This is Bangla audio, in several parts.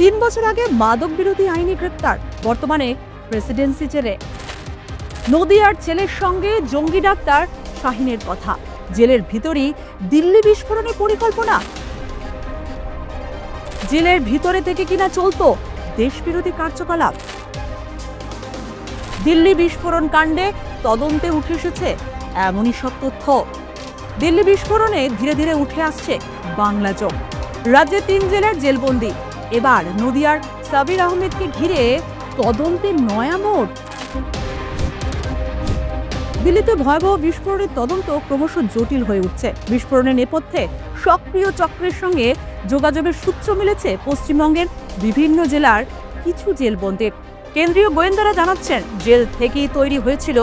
3 বছর আগে মাদক বিরোধী আইনে গ্রেপ্তার, বর্তমানে প্রেসিডেন্সি জেলে। নদিয়ার ছেলের সঙ্গে জঙ্গি ডাক্তার শাহিনের কথা, জেলের ভিতরেই দিল্লি বিস্ফোরণের পরিকল্পনা। জেলের ভিতরে থেকে কিনা চলতো দেশবিরোধী কার্যকলাপ। দিল্লি বিস্ফোরণ কাণ্ডে তদন্তে উঠে এসেছে এমনই সব তথ্য। দিল্লি বিস্ফোরণে ধীরে ধীরে উঠে আসছে বাংলা জোট। রাজ্যে 3 জেলার জেলবন্দি। এবার নদিয়ার সাবির আহমেদকে ঘিরে তদন্তের নয়া মোড়। দিল্লিতে ভয়াবহ বিস্ফোরণের তদন্ত ক্রমশ জটিল হয়ে উঠছে। বিস্ফোরণের নেপথ্যে সক্রিয় চক্রের সঙ্গে যোগাযোগের সূত্র মিলেছে পশ্চিমবঙ্গের বিভিন্ন জেলার কিছু জেলবন্দির। কেন্দ্রীয় গোয়েন্দারা জানাচ্ছেন, জেল থেকেই তৈরি হয়েছিল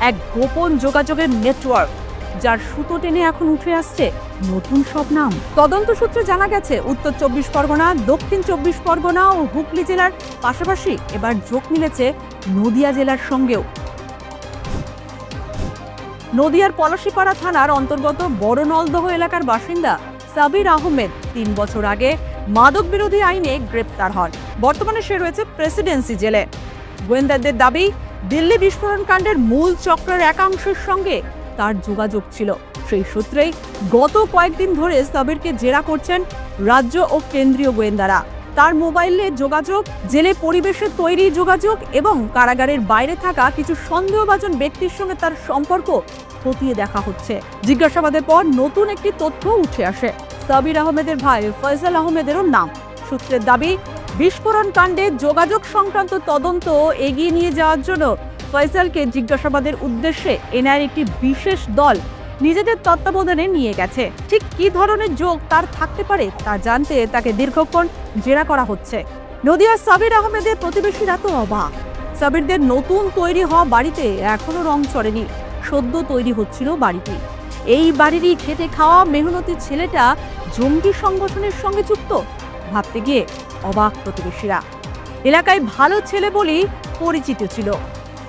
এক গোপন যোগাযোগের নেটওয়ার্ক, যার সুতো টেনে এখন উঠে আসছে নতুন সব নাম। তদন্ত সূত্রে জানা গেছে, উত্তর 24 পরগনা, দক্ষিণ 24 পরগনা ও হুগলি জেলার পাশাপাশি এবার যোগ মিলেছে নদিয়া জেলার সঙ্গেও। নদিয়ার পলাশীপাড়া থানার অন্তর্গত বড় নলদহ এলাকার বাসিন্দা সাবির আহমেদ 3 বছর আগে মাদক বিরোধী আইনে গ্রেপ্তার হন। বর্তমানে সে রয়েছে প্রেসিডেন্সি জেলে। গোয়েন্দাদের দাবি, দিল্লি বিস্ফোরণ কাণ্ডের মূল চক্রের একাংশের সঙ্গে তার যোগাযোগ ছিল। সেই সূত্রেই গত কয়েকদিন ধরে সাবিরকে জেরা করছেন রাজ্য ও কেন্দ্রীয় গোয়েন্দারা। তার মোবাইলে যোগাযোগ, জেলে পরিবেশে তৈরি যোগাযোগ এবং কারাগারের বাইরে থাকা কিছু সন্দেহভাজন ব্যক্তির সঙ্গে তার সম্পর্ক খতিয়ে দেখা হচ্ছে। জিজ্ঞাসাবাদের পর নতুন একটি তথ্য উঠে আসে, সাবির আহমেদের ভাই ফয়সাল আহমেদেরও নাম। সূত্রের দাবি, বিস্ফোরণ কাণ্ডে যোগাযোগ সংক্রান্ত তদন্ত এগিয়ে নিয়ে যাওয়ার জন্য ফয়সালকে জিজ্ঞাসাবাদের উদ্দেশ্যে এনআইএর একটি বিশেষ দল নিজেদের তত্ত্বাবধানে নিয়ে গেছে। ঠিক কি ধরনের যোগ তার থাকতে পারে তা জানতে তাকে দীর্ঘক্ষণ জেরা করা হচ্ছে। নদিয়ার সাবির আহমেদের প্রতিবেশীরা তো অবাক। সাবিরদের নতুন তৈরি হওয়া বাড়িতে এখনো রং চড়েনি, সদ্য তৈরি হচ্ছিল বাড়িটি। এই বাড়িরই খেটে খাওয়া মেহনতি ছেলেটা জঙ্গি সংগঠনের সঙ্গে যুক্ত, ভাবতে গিয়ে অবাক প্রতিবেশীরা। এলাকায় ভালো ছেলে বলেই পরিচিত ছিল,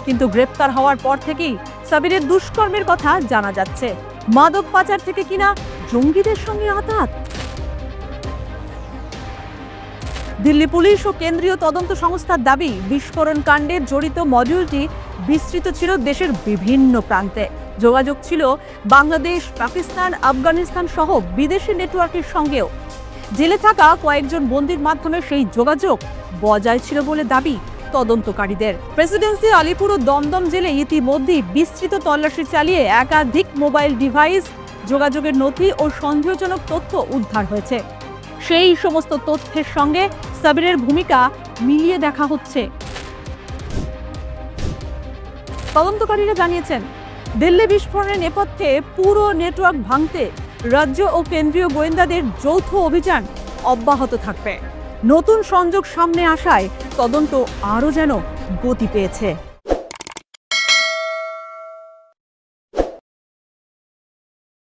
কিন্তু গ্রেপ্তার হওয়ার পর থেকেই সাবিরের দুষ্কর্মের কথা জানা যাচ্ছে। মাদক পাচার থেকে কিনা জঙ্গিদের সঙ্গে আঘাত। দিল্লি পুলিশ ও কেন্দ্রীয় তদন্ত সংস্থার দাবি, বিস্ফোরণ কাণ্ডে জড়িত মডিউলটি বিস্তৃত ছিল দেশের বিভিন্ন প্রান্তে। যোগাযোগ ছিল বাংলাদেশ, পাকিস্তান, আফগানিস্তান সহ বিদেশি নেটওয়ার্কের সঙ্গেও। জেলে থাকা কয়েকজন বন্দীর মাধ্যমে সেই যোগাযোগ বজায় ছিল বলে দাবি তদন্তকারীদের। প্রেসিডেন্সি, আলিপুর ও দমদম জেলে ইতিমধ্যেই বিস্তৃত তল্লাশি চালিয়ে একাধিক মোবাইল ডিভাইস, যোগাযোগের নথি ও সন্দেহজনক তথ্য উদ্ধার হয়েছে। সেই সমস্ত তথ্যের সঙ্গে সাবিরের ভূমিকা মিলিয়ে দেখা হচ্ছে। তদন্তকারীরা জানিয়েছেন, দিল্লি বিস্ফোরণের নেপথ্যে পুরো নেটওয়ার্ক ভাঙতে রাজ্য ও কেন্দ্রীয় গোয়েন্দাদের যৌথ অভিযান অব্যাহত থাকবে। নতুন সংযোগ সামনে আসায় তদন্ত আরও যেন গতি পেয়েছে।